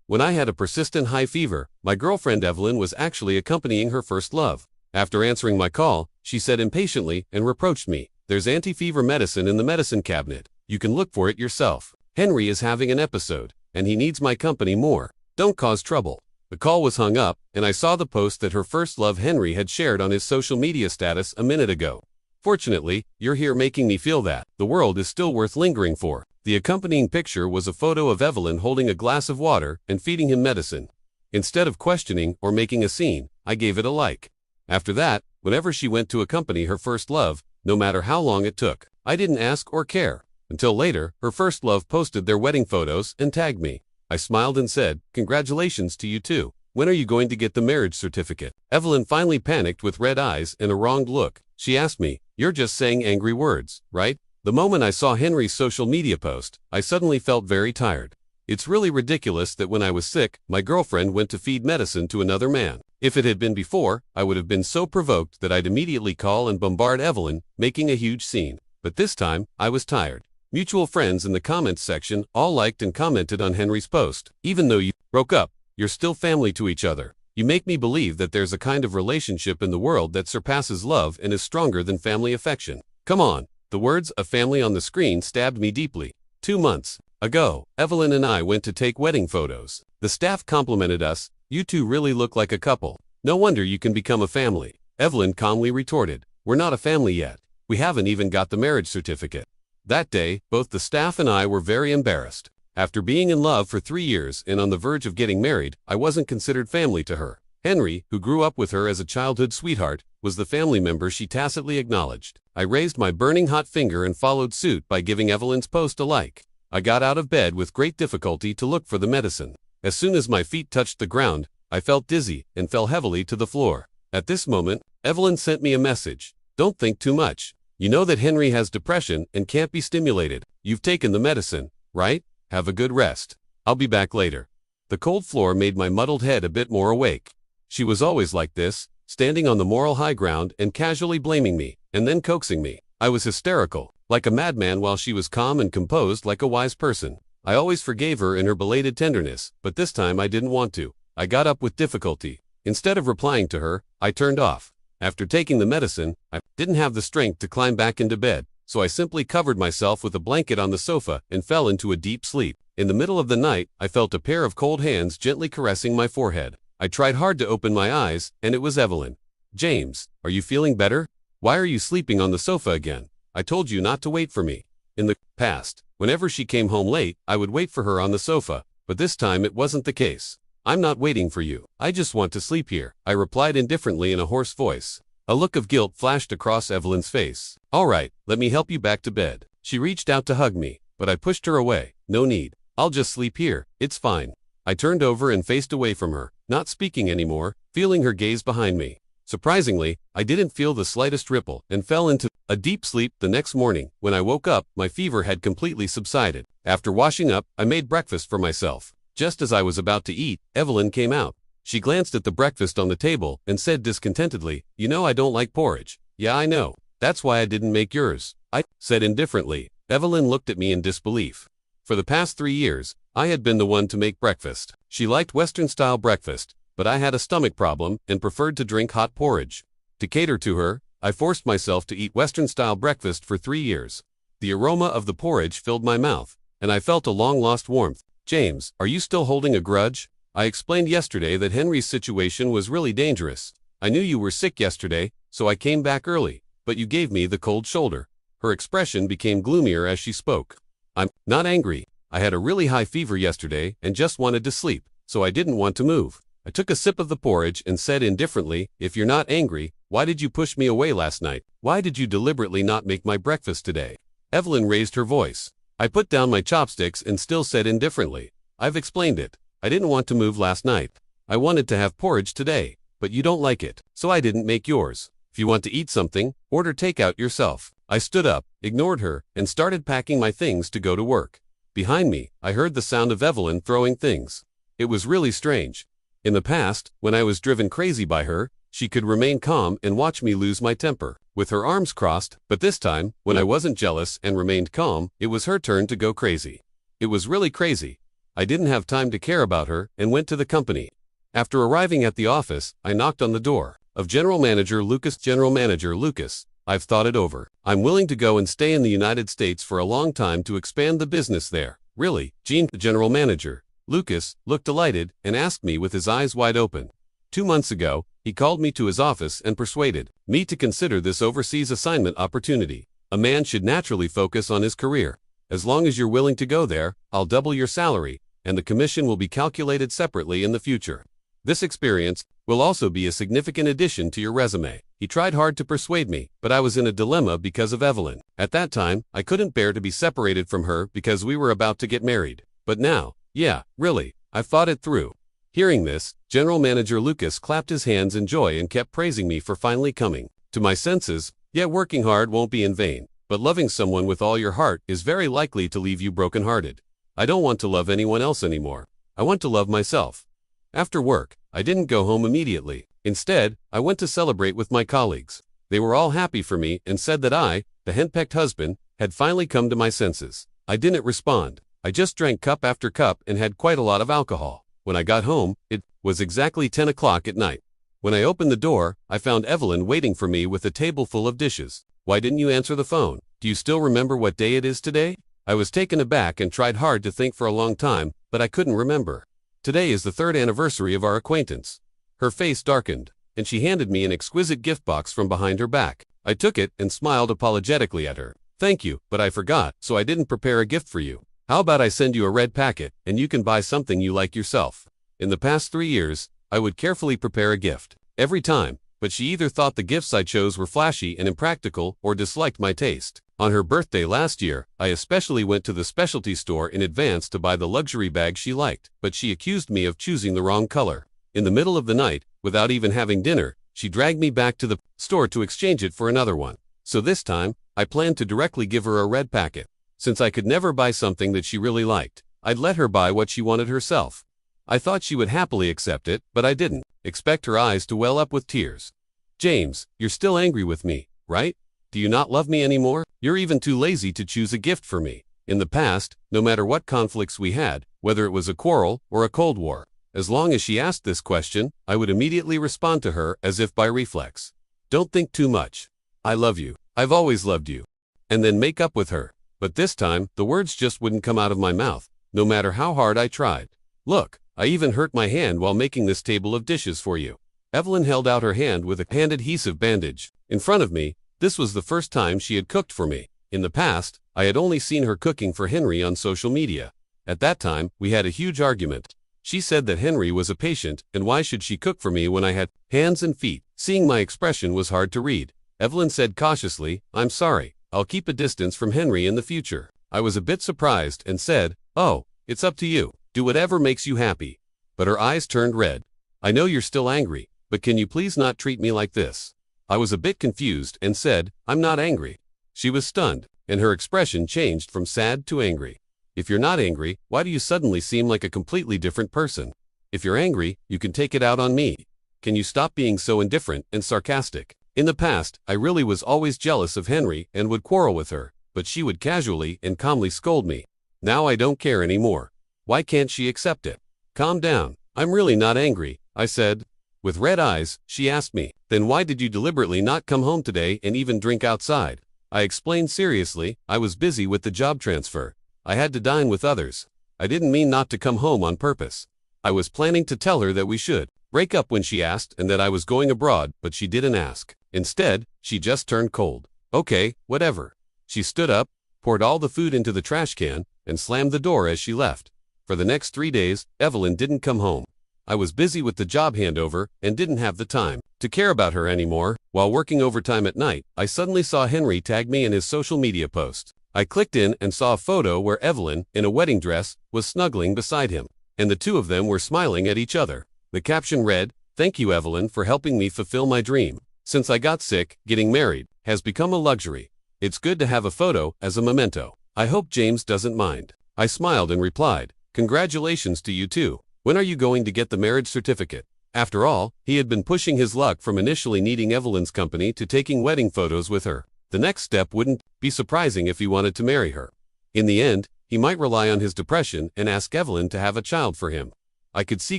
When I had a persistent high fever, my girlfriend Evelyn was actually accompanying her first love. After answering my call, she said impatiently and reproached me, "There's anti-fever medicine in the medicine cabinet. You can look for it yourself. Henry is having an episode, and he needs my company more. Don't cause trouble." The call was hung up, and I saw the post that her first love Henry had shared on his social media status a minute ago. Fortunately, you're here making me feel that the world is still worth lingering for. The accompanying picture was a photo of Evelyn holding a glass of water and feeding him medicine. Instead of questioning or making a scene, I gave it a like. After that, whenever she went to accompany her first love, no matter how long it took, I didn't ask or care. Until later, her first love posted their wedding photos and tagged me. I smiled and said, "Congratulations to you too. When are you going to get the marriage certificate?" Evelyn finally panicked with red eyes and a wronged look. She asked me, "You're just saying angry words, right?" The moment I saw Henry's social media post, I suddenly felt very tired. It's really ridiculous that when I was sick, my girlfriend went to feed medicine to another man. If it had been before, I would have been so provoked that I'd immediately call and bombard Evelyn, making a huge scene. But this time, I was tired. Mutual friends in the comments section all liked and commented on Henry's post. "Even though you broke up, you're still family to each other. You make me believe that there's a kind of relationship in the world that surpasses love and is stronger than family affection. Come on." The words "a family" on the screen stabbed me deeply. 2 months ago, Evelyn and I went to take wedding photos. The staff complimented us, "You two really look like a couple. No wonder you can become a family." Evelyn calmly retorted, "We're not a family yet. We haven't even got the marriage certificate." That day, both the staff and I were very embarrassed. After being in love for 3 years and on the verge of getting married, I wasn't considered family to her. Henry, who grew up with her as a childhood sweetheart, was the family member she tacitly acknowledged. I raised my burning hot finger and followed suit by giving Evelyn's post a like. I got out of bed with great difficulty to look for the medicine. As soon as my feet touched the ground, I felt dizzy and fell heavily to the floor. At this moment, Evelyn sent me a message. "Don't think too much. You know that Henry has depression and can't be stimulated. You've taken the medicine, right? Have a good rest. I'll be back later." The cold floor made my muddled head a bit more awake. She was always like this, standing on the moral high ground and casually blaming me, and then coaxing me. I was hysterical, like a madman, while she was calm and composed like a wise person. I always forgave her in her belated tenderness, but this time I didn't want to. I got up with difficulty. Instead of replying to her, I turned off. After taking the medicine, I didn't have the strength to climb back into bed, so I simply covered myself with a blanket on the sofa and fell into a deep sleep. In the middle of the night, I felt a pair of cold hands gently caressing my forehead. I tried hard to open my eyes, and it was Evelyn. "James, are you feeling better? Why are you sleeping on the sofa again? I told you not to wait for me." In the past, whenever she came home late, I would wait for her on the sofa, but this time it wasn't the case. "I'm not waiting for you. I just want to sleep here," I replied indifferently in a hoarse voice. A look of guilt flashed across Evelyn's face. "All right, let me help you back to bed." She reached out to hug me, but I pushed her away. "No need. I'll just sleep here. It's fine." I turned over and faced away from her, not speaking anymore, feeling her gaze behind me. Surprisingly, I didn't feel the slightest ripple and fell into a deep sleep. The next morning, when I woke up, my fever had completely subsided. After washing up, I made breakfast for myself. Just as I was about to eat, Evelyn came out. She glanced at the breakfast on the table and said discontentedly, "You know I don't like porridge." "Yeah, I know. That's why I didn't make yours," I said indifferently. Evelyn looked at me in disbelief. For the past 3 years, I had been the one to make breakfast. She liked Western-style breakfast, but I had a stomach problem and preferred to drink hot porridge. To cater to her, I forced myself to eat Western-style breakfast for 3 years. The aroma of the porridge filled my mouth, and I felt a long-lost warmth. "James, are you still holding a grudge? I explained yesterday that Henry's situation was really dangerous. I knew you were sick yesterday, so I came back early, but you gave me the cold shoulder." Her expression became gloomier as she spoke. "I'm not angry. I had a really high fever yesterday and just wanted to sleep, so I didn't want to move." I took a sip of the porridge and said indifferently, "If you're not angry, why did you push me away last night? Why did you deliberately not make my breakfast today?" Evelyn raised her voice. I put down my chopsticks and still said indifferently, "I've explained it. I didn't want to move last night. I wanted to have porridge today, but you don't like it, so I didn't make yours. If you want to eat something, order takeout yourself." I stood up, ignored her, and started packing my things to go to work. Behind me, I heard the sound of Evelyn throwing things. It was really strange. In the past, when I was driven crazy by her, she could remain calm and watch me lose my temper, with her arms crossed, but this time, when I wasn't jealous and remained calm, it was her turn to go crazy. It was really crazy. I didn't have time to care about her and went to the company. After arriving at the office, I knocked on the door of General Manager Lucas. General Manager Lucas, I've thought it over. I'm willing to go and stay in the United States for a long time to expand the business there. Really, Gene? The General Manager, Lucas, looked delighted and asked me with his eyes wide open. 2 months ago, he called me to his office and persuaded me to consider this overseas assignment opportunity. A man should naturally focus on his career. As long as you're willing to go there, I'll double your salary, and the commission will be calculated separately in the future. This experience will also be a significant addition to your resume. He tried hard to persuade me, but I was in a dilemma because of Evelyn. At that time, I couldn't bear to be separated from her because we were about to get married. But now, yeah, really, I've thought it through. Hearing this, General Manager Lucas clapped his hands in joy and kept praising me for finally coming to my senses. Yet working hard won't be in vain, but loving someone with all your heart is very likely to leave you brokenhearted. I don't want to love anyone else anymore. I want to love myself. After work, I didn't go home immediately. Instead, I went to celebrate with my colleagues. They were all happy for me and said that I, the henpecked husband, had finally come to my senses. I didn't respond. I just drank cup after cup and had quite a lot of alcohol. When I got home, it was exactly 10 o'clock at night. When I opened the door, I found Evelyn waiting for me with a table full of dishes. Why didn't you answer the phone? Do you still remember what day it is today? I was taken aback and tried hard to think for a long time, but I couldn't remember. Today is the 3rd anniversary of our acquaintance. Her face darkened, and she handed me an exquisite gift box from behind her back. I took it and smiled apologetically at her. Thank you, but I forgot, so I didn't prepare a gift for you. How about I send you a red packet, and you can buy something you like yourself? In the past 3 years, I would carefully prepare a gift. Every time, but she either thought the gifts I chose were flashy and impractical or disliked my taste. On her birthday last year, I especially went to the specialty store in advance to buy the luxury bag she liked, but she accused me of choosing the wrong color. In the middle of the night, without even having dinner, she dragged me back to the store to exchange it for another one. So this time, I planned to directly give her a red packet. Since I could never buy something that she really liked, I'd let her buy what she wanted herself. I thought she would happily accept it, but I didn't expect her eyes to well up with tears. James, you're still angry with me, right? Do you not love me anymore? You're even too lazy to choose a gift for me. In the past, no matter what conflicts we had, whether it was a quarrel or a cold war, as long as she asked this question, I would immediately respond to her as if by reflex. Don't think too much. I love you. I've always loved you. And then make up with her. But this time, the words just wouldn't come out of my mouth, no matter how hard I tried. Look, I even hurt my hand while making this table of dishes for you. Evelyn held out her hand with a hand adhesive bandage. In front of me, this was the first time she had cooked for me. In the past, I had only seen her cooking for Henry on social media. At that time, we had a huge argument. She said that Henry was a patient, and why should she cook for me when I had hands and feet? Seeing my expression was hard to read. Evelyn said cautiously, I'm sorry, I'll keep a distance from Henry in the future. I was a bit surprised and said, oh, it's up to you. Do whatever makes you happy. But her eyes turned red. I know you're still angry, but can you please not treat me like this? I was a bit confused and said, I'm not angry. She was stunned, and her expression changed from sad to angry. If you're not angry, why do you suddenly seem like a completely different person? If you're angry, you can take it out on me. Can you stop being so indifferent and sarcastic? In the past, I really was always jealous of Henry and would quarrel with her, but she would casually and calmly scold me. Now I don't care anymore. Why can't she accept it? Calm down. I'm really not angry, I said. With red eyes, she asked me, then why did you deliberately not come home today and even drink outside? I explained seriously, I was busy with the job transfer. I had to dine with others. I didn't mean not to come home on purpose. I was planning to tell her that we should break up when she asked and that I was going abroad, but she didn't ask. Instead, she just turned cold. Okay, whatever. She stood up, poured all the food into the trash can, and slammed the door as she left. For the next 3 days, Evelyn didn't come home. I was busy with the job handover and didn't have the time to care about her anymore. While working overtime at night, I suddenly saw Henry tag me in his social media post. I clicked in and saw a photo where Evelyn, in a wedding dress, was snuggling beside him, and the two of them were smiling at each other. The caption read, "Thank you, Evelyn, for helping me fulfill my dream. Since I got sick, getting married has become a luxury. It's good to have a photo as a memento. I hope James doesn't mind." I smiled and replied, "Congratulations to you too. When are you going to get the marriage certificate?" After all, he had been pushing his luck from initially needing Evelyn's company to taking wedding photos with her. The next step wouldn't be surprising if he wanted to marry her. In the end, he might rely on his depression and ask Evelyn to have a child for him. I could see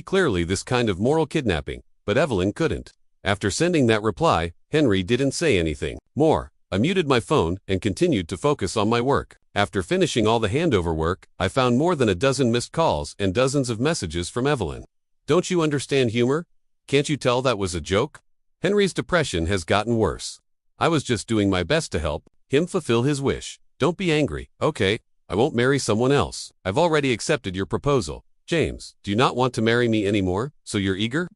clearly this kind of moral kidnapping, but Evelyn couldn't. After sending that reply, Henry didn't say anything more. I muted my phone and continued to focus on my work. After finishing all the handover work, I found more than a dozen missed calls and dozens of messages from Evelyn. Don't you understand humor? Can't you tell that was a joke? Henry's depression has gotten worse. I was just doing my best to help him fulfill his wish. Don't be angry, okay? I won't marry someone else. I've already accepted your proposal. James, do you not want to marry me anymore, so you're eager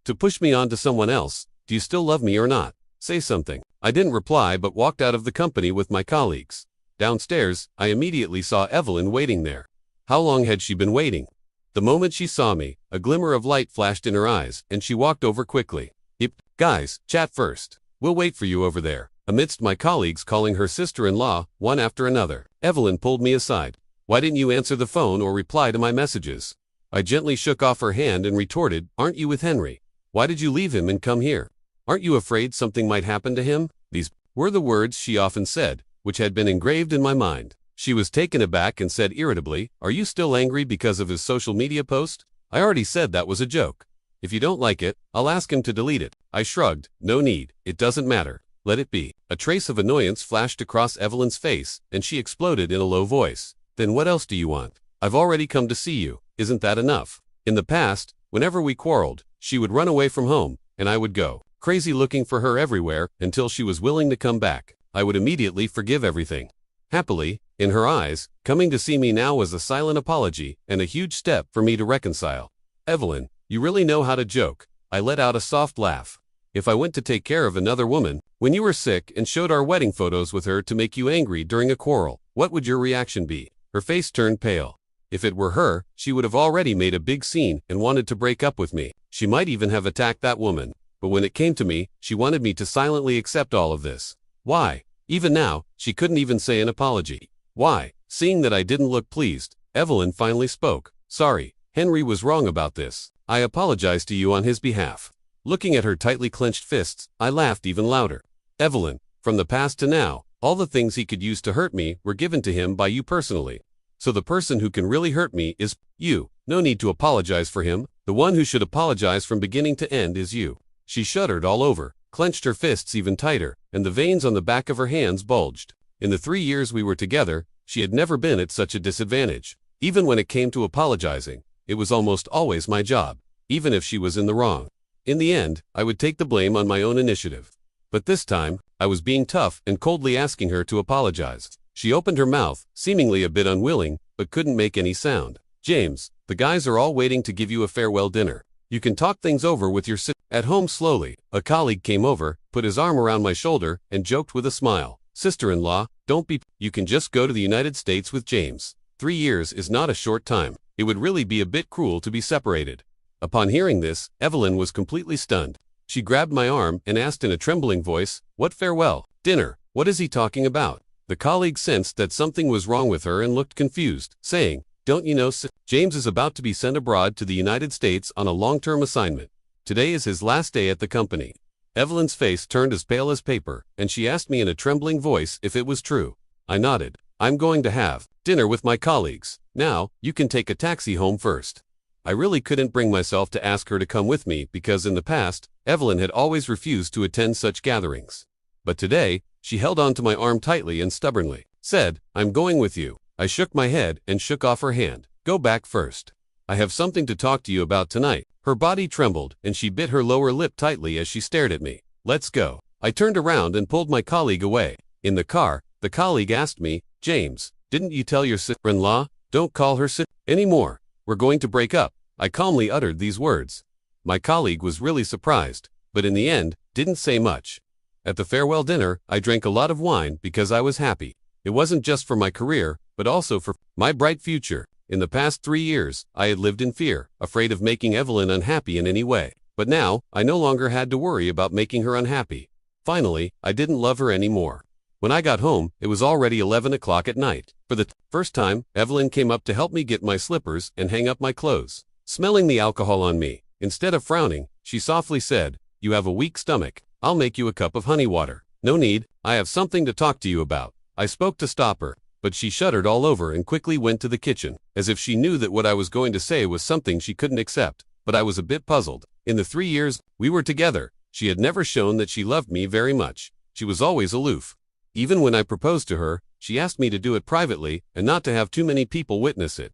to push me on to someone else? Do you still love me or not? Say something. I didn't reply but walked out of the company with my colleagues. Downstairs, I immediately saw Evelyn waiting there. How long had she been waiting? The moment she saw me, a glimmer of light flashed in her eyes, and she walked over quickly. Yep, guys, chat first. We'll wait for you over there. Amidst my colleagues calling her sister-in-law, one after another, Evelyn pulled me aside. Why didn't you answer the phone or reply to my messages? I gently shook off her hand and retorted, aren't you with Henry? Why did you leave him and come here? Aren't you afraid something might happen to him? These were the words she often said, which had been engraved in my mind. She was taken aback and said irritably, are you still angry because of his social media post? I already said that was a joke. If you don't like it, I'll ask him to delete it. I shrugged, no need, it doesn't matter. Let it be. A trace of annoyance flashed across Evelyn's face, and she exploded in a low voice. Then what else do you want? I've already come to see you. Isn't that enough? In the past, whenever we quarreled, she would run away from home, and I would go crazy looking for her everywhere until she was willing to come back. I would immediately forgive everything. Happily, in her eyes, coming to see me now was a silent apology and a huge step for me to reconcile. Evelyn, you really know how to joke. I let out a soft laugh. If I went to take care of another woman, when you were sick and showed our wedding photos with her to make you angry during a quarrel, what would your reaction be? Her face turned pale. If it were her, she would have already made a big scene and wanted to break up with me. She might even have attacked that woman. But when it came to me, she wanted me to silently accept all of this. Why? Even now, she couldn't even say an apology. Why? Seeing that I didn't look pleased, Evelyn finally spoke. Sorry, Henry was wrong about this. I apologize to you on his behalf. Looking at her tightly clenched fists, I laughed even louder. Evelyn, from the past to now, all the things he could use to hurt me were given to him by you personally. So the person who can really hurt me is you. No need to apologize for him. The one who should apologize from beginning to end is you. She shuddered all over, clenched her fists even tighter, and the veins on the back of her hands bulged. In the 3 years we were together, she had never been at such a disadvantage. Even when it came to apologizing, it was almost always my job, even if she was in the wrong. In the end, I would take the blame on my own initiative. But this time, I was being tough and coldly asking her to apologize. She opened her mouth, seemingly a bit unwilling, but couldn't make any sound. James, the guys are all waiting to give you a farewell dinner. You can talk things over with your sister. At home slowly, a colleague came over, put his arm around my shoulder, and joked with a smile. Sister-in-law, don't be. You can just go to the United States with James. 3 years is not a short time. It would really be a bit cruel to be separated. Upon hearing this, Evelyn was completely stunned. She grabbed my arm and asked in a trembling voice, what farewell? Dinner? What is he talking about? The colleague sensed that something was wrong with her and looked confused, saying, don't you know, James is about to be sent abroad to the United States on a long-term assignment. Today is his last day at the company. Evelyn's face turned as pale as paper, and she asked me in a trembling voice if it was true. I nodded. I'm going to have dinner with my colleagues. Now, you can take a taxi home first. I really couldn't bring myself to ask her to come with me because in the past, Evelyn had always refused to attend such gatherings. But today, she held on to my arm tightly and stubbornly said, I'm going with you. I shook my head and shook off her hand. Go back first. I have something to talk to you about tonight. Her body trembled and she bit her lower lip tightly as she stared at me. Let's go. I turned around and pulled my colleague away. In the car, the colleague asked me, James, didn't you tell your sister-in-law? Don't call her sister anymore. We're going to break up. I calmly uttered these words. My colleague was really surprised, but in the end, didn't say much. At the farewell dinner, I drank a lot of wine because I was happy. It wasn't just for my career, but also for my bright future. In the past 3 years, I had lived in fear, afraid of making Evelyn unhappy in any way. But now, I no longer had to worry about making her unhappy. Finally, I didn't love her anymore. When I got home, it was already 11 o'clock at night. For the first time, Evelyn came up to help me get my slippers and hang up my clothes. Smelling the alcohol on me, instead of frowning, she softly said, You have a weak stomach. I'll make you a cup of honey water. No need, I have something to talk to you about. I spoke to stop her. but she shuddered all over and quickly went to the kitchen, as if she knew that what I was going to say was something she couldn't accept. But I was a bit puzzled. In the 3 years we were together, she had never shown that she loved me very much. She was always aloof. Even when I proposed to her, she asked me to do it privately and not to have too many people witness it.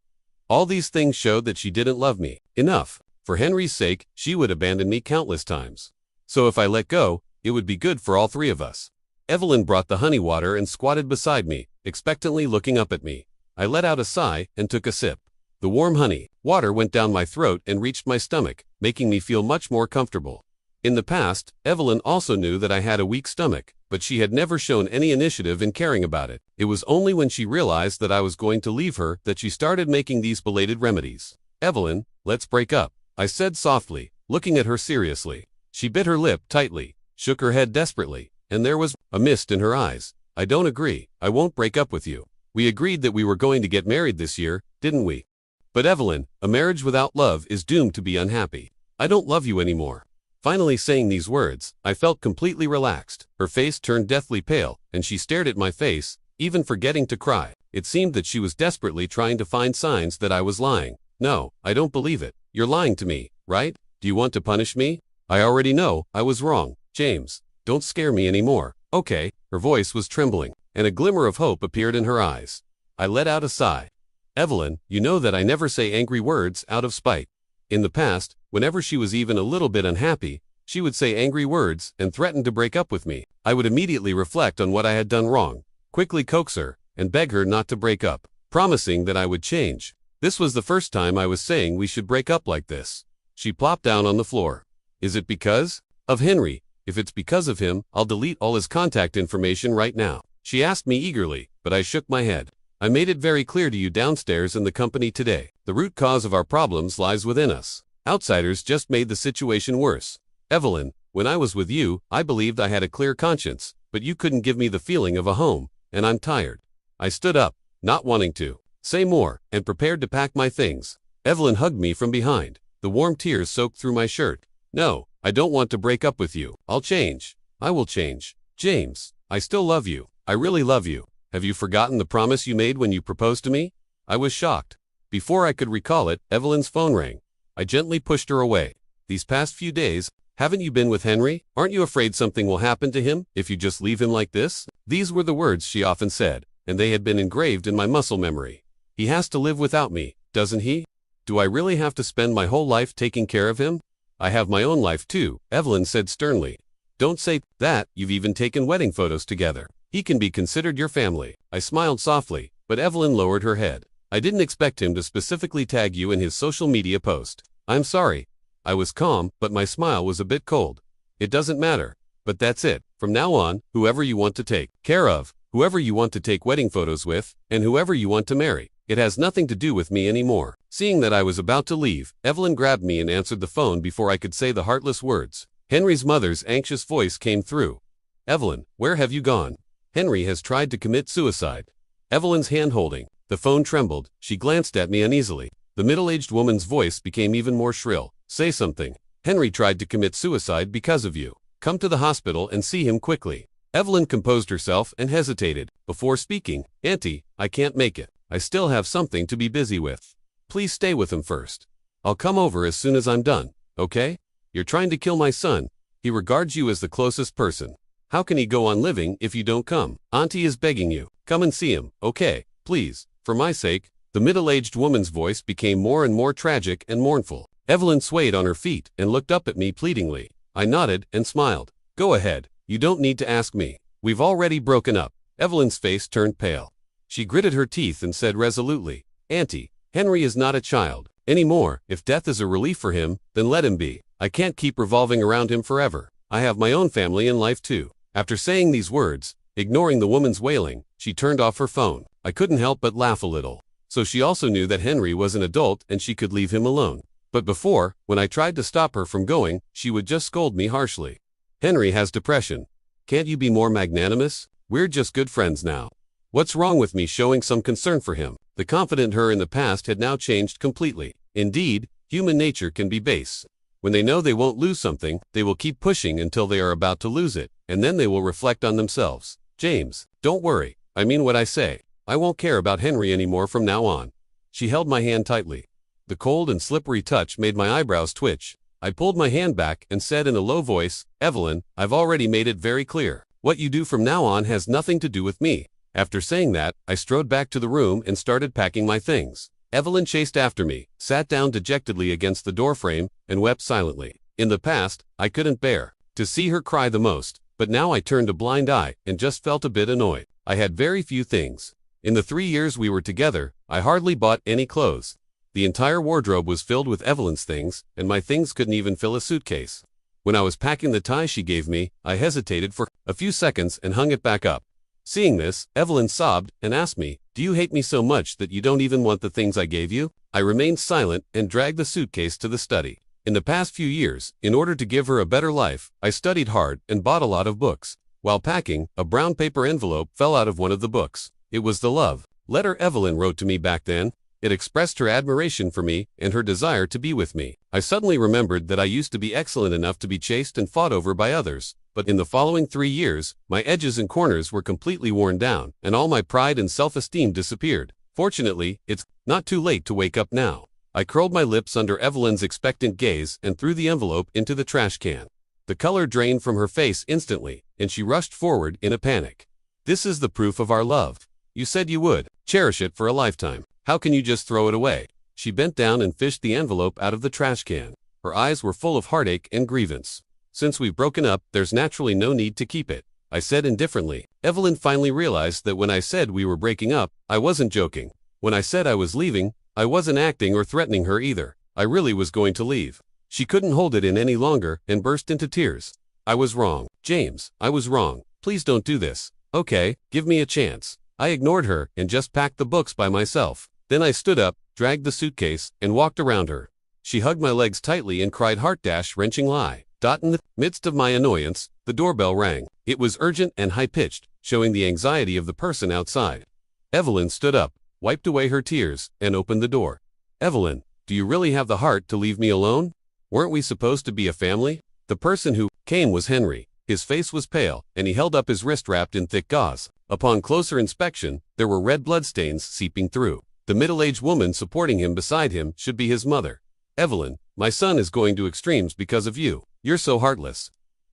All these things showed that she didn't love me enough. For Henry's sake, she would abandon me countless times. So if I let go, it would be good for all three of us. Evelyn brought the honey water and squatted beside me, expectantly looking up at me. I let out a sigh and took a sip. The warm honey water went down my throat and reached my stomach, making me feel much more comfortable. In the past, Evelyn also knew that I had a weak stomach, but she had never shown any initiative in caring about it. It was only when she realized that I was going to leave her that she started making these belated remedies. "Evelyn, let's break up," I said softly, looking at her seriously. She bit her lip tightly, shook her head desperately, and there was a mist in her eyes. "I don't agree. I won't break up with you. We agreed that we were going to get married this year, didn't we?" "But Evelyn, a marriage without love is doomed to be unhappy. I don't love you anymore." Finally saying these words, I felt completely relaxed. Her face turned deathly pale, and she stared at my face, even forgetting to cry. It seemed that she was desperately trying to find signs that I was lying. "No, I don't believe it. You're lying to me, right? Do you want to punish me? I already know I was wrong. James, don't scare me anymore, okay?" Her voice was trembling, and a glimmer of hope appeared in her eyes. I let out a sigh. "Evelyn, you know that I never say angry words out of spite." In the past, whenever she was even a little bit unhappy, she would say angry words and threaten to break up with me. I would immediately reflect on what I had done wrong, quickly coax her, and beg her not to break up, promising that I would change. This was the first time I was saying we should break up like this. She plopped down on the floor. "Is it because of Henry? If it's because of him, I'll delete all his contact information right now." She asked me eagerly, but I shook my head. "I made it very clear to you downstairs in the company today. The root cause of our problems lies within us. Outsiders just made the situation worse. Evelyn, when I was with you, I believed I had a clear conscience, but you couldn't give me the feeling of a home, and I'm tired." I stood up, not wanting to say more, and prepared to pack my things. Evelyn hugged me from behind. The warm tears soaked through my shirt. "No, I don't want to break up with you. I'll change. I will change. James, I still love you. I really love you. Have you forgotten the promise you made when you proposed to me?" I was shocked. Before I could recall it, Evelyn's phone rang. I gently pushed her away. "These past few days, haven't you been with Henry? Aren't you afraid something will happen to him if you just leave him like this?" These were the words she often said, and they had been engraved in my muscle memory. "He has to live without me, doesn't he? Do I really have to spend my whole life taking care of him?" "I have my own life too," Evelyn said sternly. "Don't say that. You've even taken wedding photos together. He can be considered your family." I smiled softly, but Evelyn lowered her head. "I didn't expect him to specifically tag you in his social media post. I'm sorry." I was calm, but my smile was a bit cold. "It doesn't matter. But that's it. From now on, whoever you want to take care of, whoever you want to take wedding photos with, and whoever you want to marry. It has nothing to do with me anymore." Seeing that I was about to leave, Evelyn grabbed me and answered the phone before I could say the heartless words. Henry's mother's anxious voice came through. "Evelyn, where have you gone? Henry has tried to commit suicide." Evelyn's hand holding. The phone trembled. She glanced at me uneasily. The middle-aged woman's voice became even more shrill. "Say something. Henry tried to commit suicide because of you. Come to the hospital and see him quickly." Evelyn composed herself and hesitated. Before speaking, "Auntie, I can't make it. I still have something to be busy with. Please stay with him first. I'll come over as soon as I'm done, okay? You're trying to kill my son. He regards you as the closest person. How can he go on living if you don't come? Auntie is begging you. Come and see him, okay? Please, for my sake." The middle-aged woman's voice became more and more tragic and mournful. Evelyn swayed on her feet and looked up at me pleadingly. I nodded and smiled. "Go ahead. You don't need to ask me. We've already broken up." Evelyn's face turned pale. She gritted her teeth and said resolutely, "Auntie, Henry is not a child anymore. If death is a relief for him, then let him be. I can't keep revolving around him forever. I have my own family and life too." After saying these words, ignoring the woman's wailing, she turned off her phone. I couldn't help but laugh a little. So she also knew that Henry was an adult and she could leave him alone. But before, when I tried to stop her from going, she would just scold me harshly. "Henry has depression. Can't you be more magnanimous? We're just good friends now. What's wrong with me showing some concern for him?" The confident her in the past had now changed completely. Indeed, human nature can be base. When they know they won't lose something, they will keep pushing until they are about to lose it, and then they will reflect on themselves. "James, don't worry. I mean what I say. I won't care about Henry anymore from now on. She held my hand tightly. The cold and slippery touch made my eyebrows twitch. I pulled my hand back and said in a low voice, Evelyn, I've already made it very clear. What you do from now on has nothing to do with me. After saying that, I strode back to the room and started packing my things. Evelyn chased after me, sat down dejectedly against the doorframe, and wept silently. In the past, I couldn't bear to see her cry the most, but now I turned a blind eye and just felt a bit annoyed. I had very few things. In the 3 years we were together, I hardly bought any clothes. The entire wardrobe was filled with Evelyn's things, and my things couldn't even fill a suitcase. When I was packing the tie she gave me, I hesitated for a few seconds and hung it back up. Seeing this, Evelyn sobbed and asked me, Do you hate me so much that you don't even want the things I gave you? I remained silent and dragged the suitcase to the study. In the past few years, in order to give her a better life, I studied hard and bought a lot of books. While packing, a brown paper envelope fell out of one of the books. It was the love letter Evelyn wrote to me back then. It expressed her admiration for me and her desire to be with me. I suddenly remembered that I used to be excellent enough to be chased and fought over by others, but in the following 3 years, my edges and corners were completely worn down, and all my pride and self-esteem disappeared. Fortunately, it's not too late to wake up now. I curled my lips under Evelyn's expectant gaze and threw the envelope into the trash can. The color drained from her face instantly, and she rushed forward in a panic. This is the proof of our love. You said you would cherish it for a lifetime. How can you just throw it away? She bent down and fished the envelope out of the trash can. Her eyes were full of heartache and grievance. Since we've broken up, there's naturally no need to keep it, I said indifferently. Evelyn finally realized that when I said we were breaking up, I wasn't joking. When I said I was leaving, I wasn't acting or threatening her either. I really was going to leave. She couldn't hold it in any longer and burst into tears. I was wrong. James, I was wrong. Please don't do this. Okay, give me a chance. I ignored her and just packed the books by myself. Then I stood up, dragged the suitcase, and walked around her. She hugged my legs tightly and cried heart-wrenching lie. In the midst of my annoyance, the doorbell rang. It was urgent and high-pitched, showing the anxiety of the person outside. Evelyn stood up, wiped away her tears, and opened the door. Evelyn, do you really have the heart to leave me alone? Weren't we supposed to be a family? The person who came was Henry. His face was pale, and he held up his wrist wrapped in thick gauze. Upon closer inspection, there were red bloodstains seeping through. The middle-aged woman supporting him beside him should be his mother. Evelyn, my son is going to extremes because of you. You're so heartless.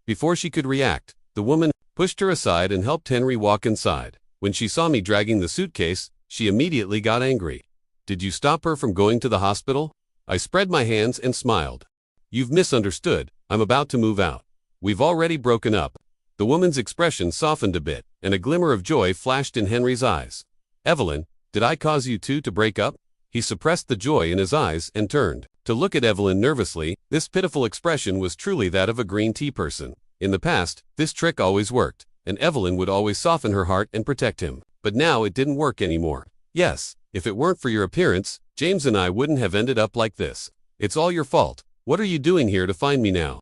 Before she could react, the woman pushed her aside and helped Henry walk inside. When she saw me dragging the suitcase, she immediately got angry. Did you stop her from going to the hospital? I spread my hands and smiled. You've misunderstood. I'm about to move out. We've already broken up. The woman's expression softened a bit, and a glimmer of joy flashed in Henry's eyes. Evelyn, did I cause you two to break up? He suppressed the joy in his eyes and turned to look at Evelyn nervously. This pitiful expression was truly that of a green tea person. In the past, this trick always worked, and Evelyn would always soften her heart and protect him. But now it didn't work anymore. Yes, if it weren't for your appearance, James and I wouldn't have ended up like this. It's all your fault. What are you doing here to find me now?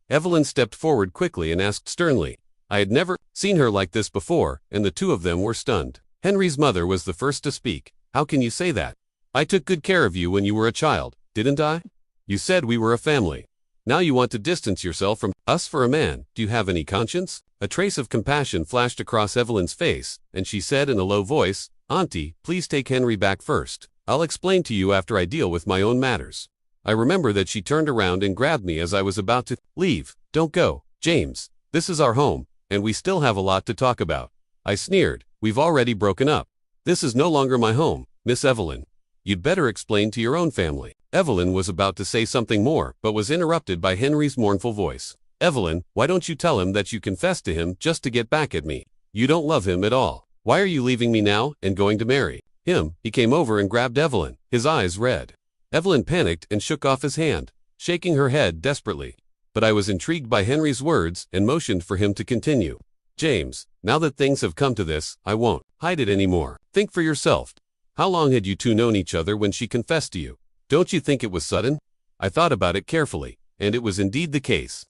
Evelyn stepped forward quickly and asked sternly. I had never seen her like this before, and the two of them were stunned. Henry's mother was the first to speak. How can you say that? I took good care of you when you were a child, didn't I? You said we were a family. Now you want to distance yourself from us for a man. Do you have any conscience? A trace of compassion flashed across Evelyn's face, and she said in a low voice, Auntie, please take Henry back first. I'll explain to you after I deal with my own matters. I remember that she turned around and grabbed me as I was about to leave. Don't go, James. This is our home, and we still have a lot to talk about. I sneered. We've already broken up. This is no longer my home, Miss Evelyn. You'd better explain to your own family. Evelyn was about to say something more, but was interrupted by Henry's mournful voice. Evelyn, why don't you tell him that you confessed to him just to get back at me? You don't love him at all. Why are you leaving me now and going to marry him? He came over and grabbed Evelyn, his eyes red. Evelyn panicked and shook off his hand, shaking her head desperately. But I was intrigued by Henry's words and motioned for him to continue. James, now that things have come to this, I won't hide it anymore. Think for yourself. How long had you two known each other when she confessed to you? Don't you think it was sudden? I thought about it carefully, and it was indeed the case.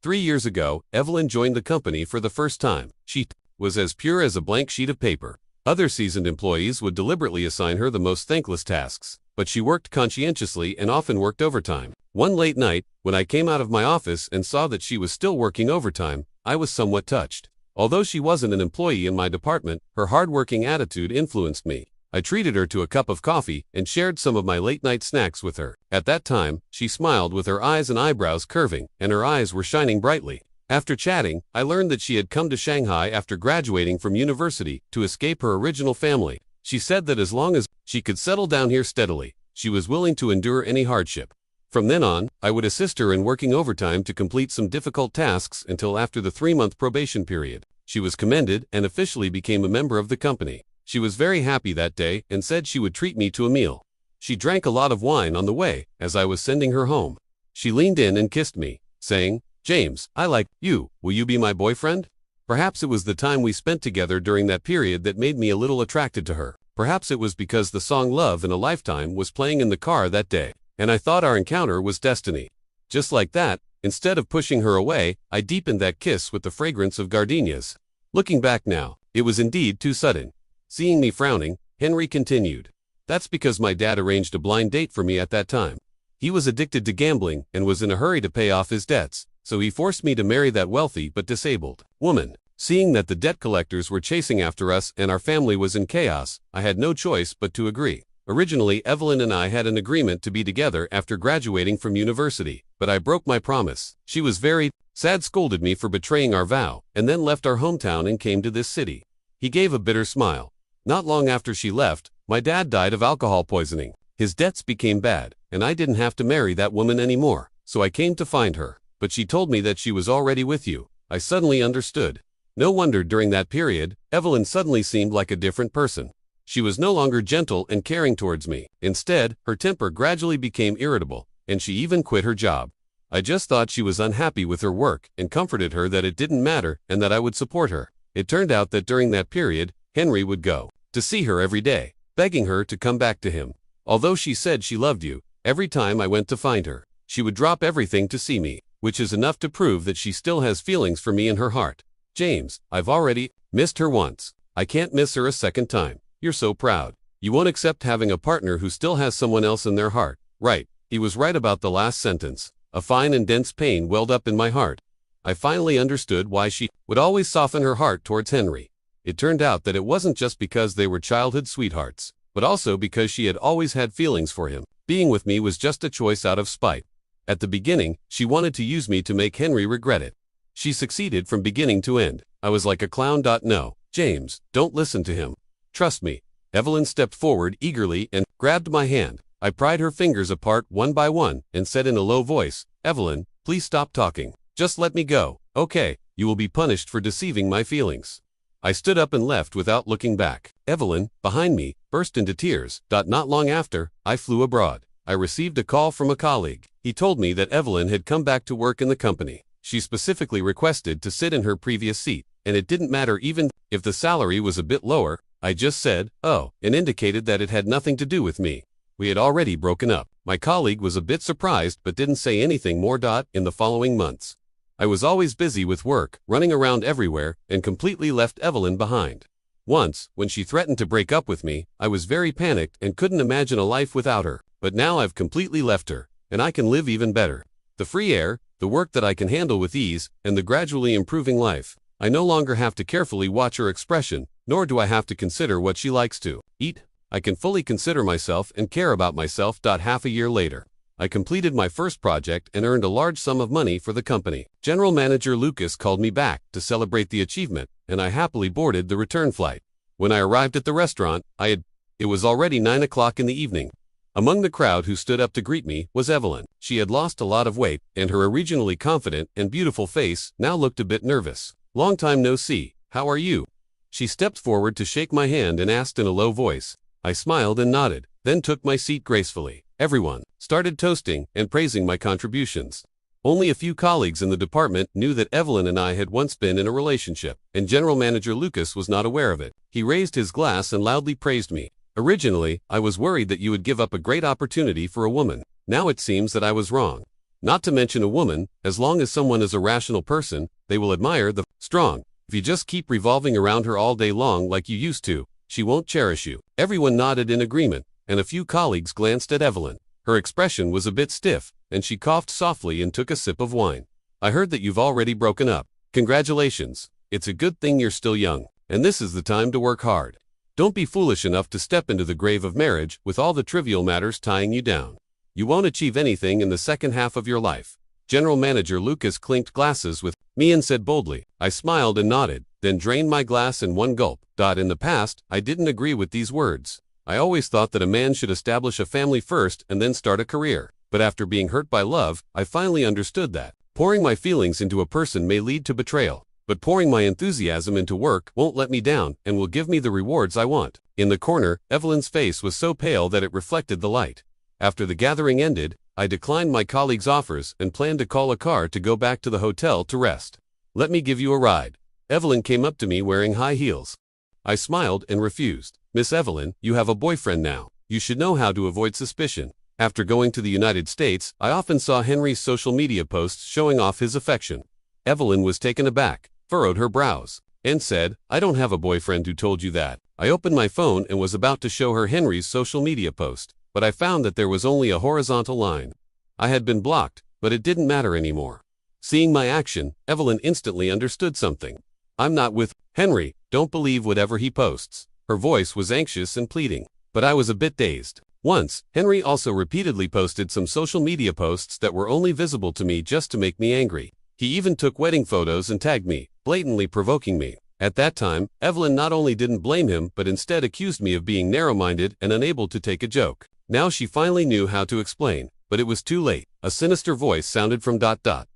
3 years ago, Evelyn joined the company for the first time. She was as pure as a blank sheet of paper. Other seasoned employees would deliberately assign her the most thankless tasks, but she worked conscientiously and often worked overtime. One late night, when I came out of my office and saw that she was still working overtime, I was somewhat touched. Although she wasn't an employee in my department, her hardworking attitude influenced me. I treated her to a cup of coffee and shared some of my late-night snacks with her. At that time, she smiled with her eyes and eyebrows curving, and her eyes were shining brightly. After chatting, I learned that she had come to Shanghai after graduating from university to escape her original family. She said that as long as she could settle down here steadily, she was willing to endure any hardship. From then on, I would assist her in working overtime to complete some difficult tasks until after the 3-month probation period. She was commended and officially became a member of the company. She was very happy that day and said she would treat me to a meal. She drank a lot of wine on the way as I was sending her home. She leaned in and kissed me, saying, "James, I like you. Will you be my boyfriend?" Perhaps it was the time we spent together during that period that made me a little attracted to her. Perhaps it was because the song Love in a Lifetime was playing in the car that day, and I thought our encounter was destiny. Just like that, instead of pushing her away, I deepened that kiss with the fragrance of gardenias. Looking back now, it was indeed too sudden. Seeing me frowning, Henry continued, "That's because my dad arranged a blind date for me at that time. He was addicted to gambling and was in a hurry to pay off his debts, so he forced me to marry that wealthy but disabled woman. Seeing that the debt collectors were chasing after us and our family was in chaos, I had no choice but to agree. Originally, Evelyn and I had an agreement to be together after graduating from university, but I broke my promise. She was very sad, scolded me for betraying our vow, and then left our hometown and came to this city." He gave a bitter smile. "Not long after she left, my dad died of alcohol poisoning. His debts became bad, and I didn't have to marry that woman anymore, so I came to find her. But she told me that she was already with you. I suddenly understood. No wonder during that period, Evelyn suddenly seemed like a different person. She was no longer gentle and caring towards me. Instead, her temper gradually became irritable, and she even quit her job. I just thought she was unhappy with her work and comforted her that it didn't matter and that I would support her. It turned out that during that period, Henry would go to see her every day, begging her to come back to him. Although she said she loved you, every time I went to find her, she would drop everything to see me, which is enough to prove that she still has feelings for me in her heart. James, I've already missed her once. I can't miss her a second time. You're so proud. You won't accept having a partner who still has someone else in their heart." Right. He was right about the last sentence. A fine and dense pain welled up in my heart. I finally understood why she would always soften her heart towards Henry. It turned out that it wasn't just because they were childhood sweethearts, but also because she had always had feelings for him. Being with me was just a choice out of spite. At the beginning, she wanted to use me to make Henry regret it. She succeeded from beginning to end. I was like a clown. No, James, don't listen to him. Trust me. Evelyn stepped forward eagerly and grabbed my hand. I pried her fingers apart one by one and said in a low voice, "Evelyn, please stop talking. Just let me go. Okay, you will be punished for deceiving my feelings." I stood up and left without looking back. Evelyn, behind me, burst into tears. Not long after, I flew abroad. I received a call from a colleague. He told me that Evelyn had come back to work in the company. She specifically requested to sit in her previous seat, and it didn't matter even if the salary was a bit lower. I just said, "Oh," and indicated that it had nothing to do with me. We had already broken up. My colleague was a bit surprised but didn't say anything more. In the following months, I was always busy with work, running around everywhere, and completely left Evelyn behind. Once, when she threatened to break up with me, I was very panicked and couldn't imagine a life without her. But now I've completely left her, and I can live even better. The free air, the work that I can handle with ease, and the gradually improving life. I no longer have to carefully watch her expression, nor do I have to consider what she likes to eat. I can fully consider myself and care about myself. Half a year later, I completed my first project and earned a large sum of money for the company. General Manager Lucas called me back to celebrate the achievement, and I happily boarded the return flight. When I arrived at the restaurant, it was already 9 o'clock in the evening. Among the crowd who stood up to greet me was Evelyn. She had lost a lot of weight, and her originally confident and beautiful face now looked a bit nervous. "Long time no see. How are you?" She stepped forward to shake my hand and asked in a low voice. I smiled and nodded, then took my seat gracefully. Everyone started toasting and praising my contributions. Only a few colleagues in the department knew that Evelyn and I had once been in a relationship, and General Manager Lucas was not aware of it. He raised his glass and loudly praised me. "Originally, I was worried that you would give up a great opportunity for a woman. Now it seems that I was wrong. Not to mention a woman, as long as someone is a rational person, they will admire the strong. If you just keep revolving around her all day long like you used to, she won't cherish you." Everyone nodded in agreement, and a few colleagues glanced at Evelyn. Her expression was a bit stiff, and she coughed softly and took a sip of wine. "I heard that you've already broken up. Congratulations." It's a good thing you're still young, and this is the time to work hard. Don't be foolish enough to step into the grave of marriage with all the trivial matters tying you down. You won't achieve anything in the second half of your life. General Manager Lucas clinked glasses with me and said boldly. I smiled and nodded, then drained my glass in one gulp. In the past, I didn't agree with these words. I always thought that a man should establish a family first and then start a career. But after being hurt by love, I finally understood that pouring my feelings into a person may lead to betrayal, but pouring my enthusiasm into work won't let me down and will give me the rewards I want. In the corner, Evelyn's face was so pale that it reflected the light. After the gathering ended, I declined my colleagues' offers and planned to call a car to go back to the hotel to rest. Let me give you a ride. Evelyn came up to me wearing high heels. I smiled and refused. Miss Evelyn, you have a boyfriend now. You should know how to avoid suspicion. After going to the United States, I often saw Henry's social media posts showing off his affection. Evelyn was taken aback, furrowed her brows, and said, I don't have a boyfriend. Who told you that? I opened my phone and was about to show her Henry's social media post, but I found that there was only a horizontal line. I had been blocked, but it didn't matter anymore. Seeing my action, Evelyn instantly understood something. I'm not with Henry. Don't believe whatever he posts. Her voice was anxious and pleading, but I was a bit dazed. Once, Henry also repeatedly posted some social media posts that were only visible to me just to make me angry. He even took wedding photos and tagged me, blatantly provoking me. At that time, Evelyn not only didn't blame him but instead accused me of being narrow-minded and unable to take a joke. Now she finally knew how to explain, but it was too late. A sinister voice sounded from ...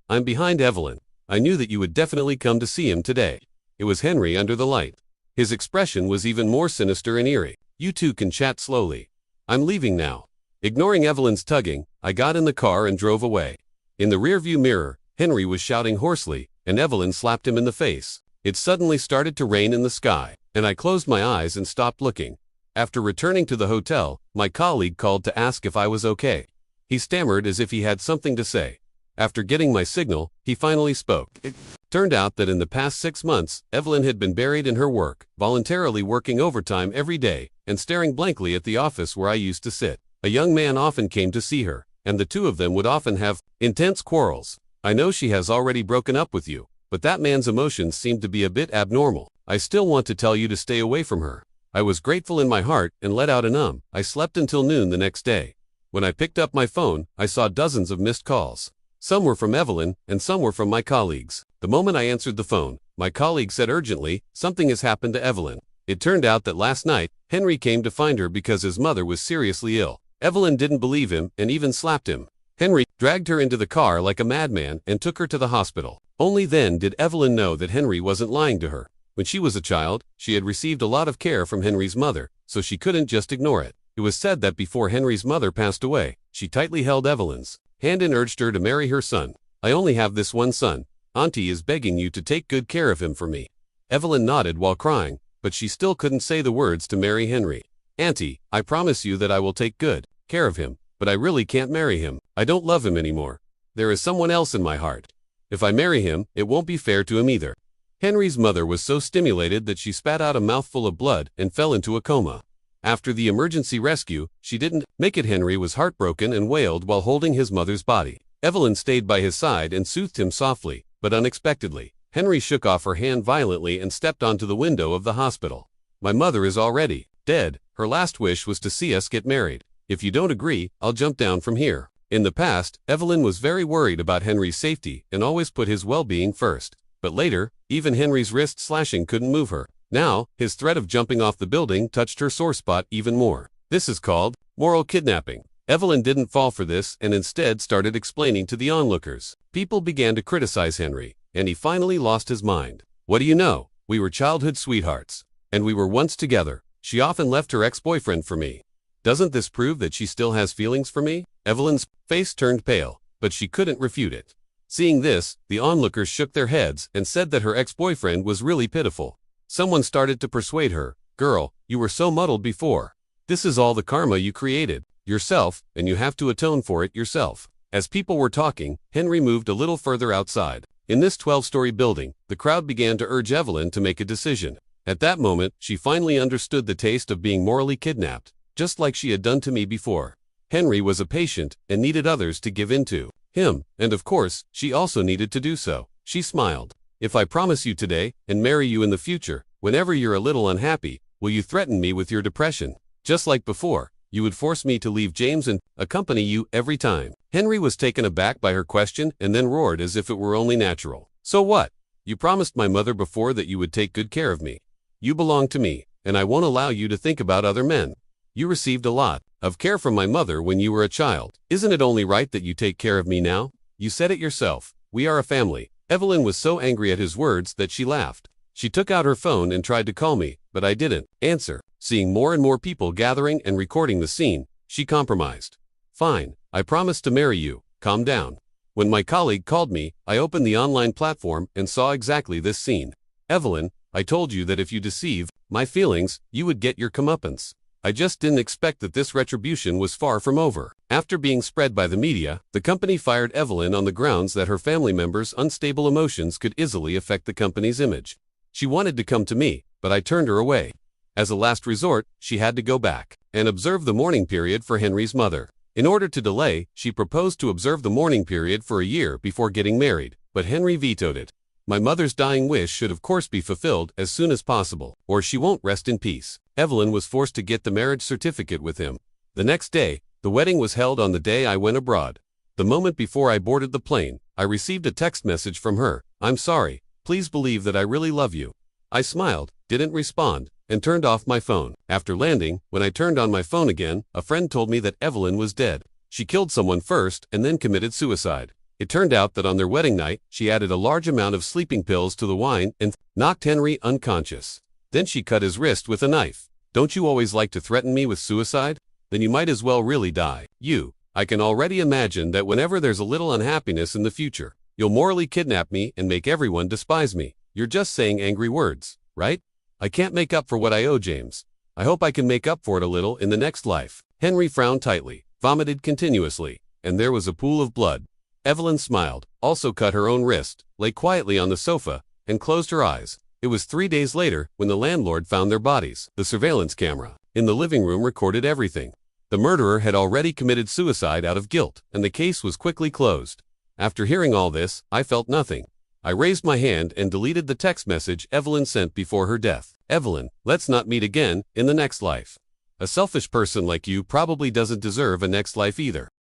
I'm behind Evelyn. I knew that you would definitely come to see him today. It was Henry under the light. His expression was even more sinister and eerie. You two can chat slowly. I'm leaving now. Ignoring Evelyn's tugging, I got in the car and drove away. In the rearview mirror, Henry was shouting hoarsely, and Evelyn slapped him in the face. It suddenly started to rain in the sky, and I closed my eyes and stopped looking. After returning to the hotel, my colleague called to ask if I was okay. He stammered as if he had something to say. After getting my signal, he finally spoke. It turned out that in the past 6 months, Evelyn had been buried in her work, voluntarily working overtime every day, and staring blankly at the office where I used to sit. A young man often came to see her, and the two of them would often have intense quarrels. I know she has already broken up with you, but that man's emotions seem to be a bit abnormal. I still want to tell you to stay away from her. I was grateful in my heart and let out a I slept until noon the next day. When I picked up my phone, I saw dozens of missed calls. Some were from Evelyn, and some were from my colleagues. The moment I answered the phone, my colleague said urgently, something has happened to Evelyn. It turned out that last night, Henry came to find her because his mother was seriously ill. Evelyn didn't believe him and even slapped him. Henry dragged her into the car like a madman and took her to the hospital. Only then did Evelyn know that Henry wasn't lying to her. When she was a child, she had received a lot of care from Henry's mother, so she couldn't just ignore it. It was said that before Henry's mother passed away, she tightly held Evelyn's hand and urged her to marry her son. I only have this one son. Auntie is begging you to take good care of him for me. Evelyn nodded while crying, but she still couldn't say the words to marry Henry. Auntie, I promise you that I will take good care of him, but I really can't marry him. I don't love him anymore. There is someone else in my heart. If I marry him, it won't be fair to him either. Henry's mother was so stimulated that she spat out a mouthful of blood and fell into a coma. After the emergency rescue, she didn't make it. Henry was heartbroken and wailed while holding his mother's body. Evelyn stayed by his side and soothed him softly, but unexpectedly, Henry shook off her hand violently and stepped onto the window of the hospital. My mother is already dead. Her last wish was to see us get married. If you don't agree, I'll jump down from here. In the past, Evelyn was very worried about Henry's safety and always put his well-being first. But later, even Henry's wrist slashing couldn't move her. Now, his threat of jumping off the building touched her sore spot even more. This is called moral kidnapping. Evelyn didn't fall for this and instead started explaining to the onlookers. People began to criticize Henry, and he finally lost his mind. What do you know? We were childhood sweethearts, and we were once together. She often left her ex-boyfriend for me. Doesn't this prove that she still has feelings for me? Evelyn's face turned pale, but she couldn't refute it. Seeing this, the onlookers shook their heads and said that her ex-boyfriend was really pitiful. Someone started to persuade her, "Girl, you were so muddled before. This is all the karma you created yourself, and you have to atone for it yourself." As people were talking, Henry moved a little further outside. In this 12-story building, the crowd began to urge Evelyn to make a decision. At that moment, she finally understood the taste of being morally kidnapped, just like she had done to me before. Henry was a patient and needed others to give in to him, and of course, she also needed to do so. She smiled. If I promise you today and marry you in the future, whenever you're a little unhappy, will you threaten me with your depression? Just like before, you would force me to leave James and accompany you every time. Henry was taken aback by her question and then roared as if it were only natural. So what? You promised my mother before that you would take good care of me. You belong to me, and I won't allow you to think about other men. You received a lot of care from my mother when you were a child. Isn't it only right that you take care of me now? You said it yourself. We are a family. Evelyn was so angry at his words that she laughed. She took out her phone and tried to call me, but I didn't answer. Seeing more and more people gathering and recording the scene, she compromised. Fine, I promised to marry you. Calm down. When my colleague called me, I opened the online platform and saw exactly this scene. Evelyn, I told you that if you deceive my feelings, you would get your comeuppance. I just didn't expect that this retribution was far from over. After being spread by the media, the company fired Evelyn on the grounds that her family members' unstable emotions could easily affect the company's image. She wanted to come to me, but I turned her away. As a last resort, she had to go back and observe the mourning period for Henry's mother. In order to delay, she proposed to observe the mourning period for a year before getting married, but Henry vetoed it. My mother's dying wish should of course be fulfilled as soon as possible, or she won't rest in peace. Evelyn was forced to get the marriage certificate with him. The next day, the wedding was held on the day I went abroad. The moment before I boarded the plane, I received a text message from her. I'm sorry, please believe that I really love you. I smiled, didn't respond, and turned off my phone. After landing, when I turned on my phone again, a friend told me that Evelyn was dead. She killed someone first and then committed suicide. It turned out that on their wedding night, she added a large amount of sleeping pills to the wine and knocked Henry unconscious. Then she cut his wrist with a knife. Don't you always like to threaten me with suicide? Then you might as well really die. I can already imagine that whenever there's a little unhappiness in the future, you'll morally kidnap me and make everyone despise me. You're just saying angry words, right? I can't make up for what I owe James. I hope I can make up for it a little in the next life. Henry frowned tightly, vomited continuously, and there was a pool of blood. Evelyn smiled, also cut her own wrist, lay quietly on the sofa, and closed her eyes. It was 3 days later when the landlord found their bodies. The surveillance camera in the living room recorded everything. The murderer had already committed suicide out of guilt, and the case was quickly closed. After hearing all this, I felt nothing. I raised my hand and deleted the text message Evelyn sent before her death. Evelyn, let's not meet again in the next life. A selfish person like you probably doesn't deserve a next life either.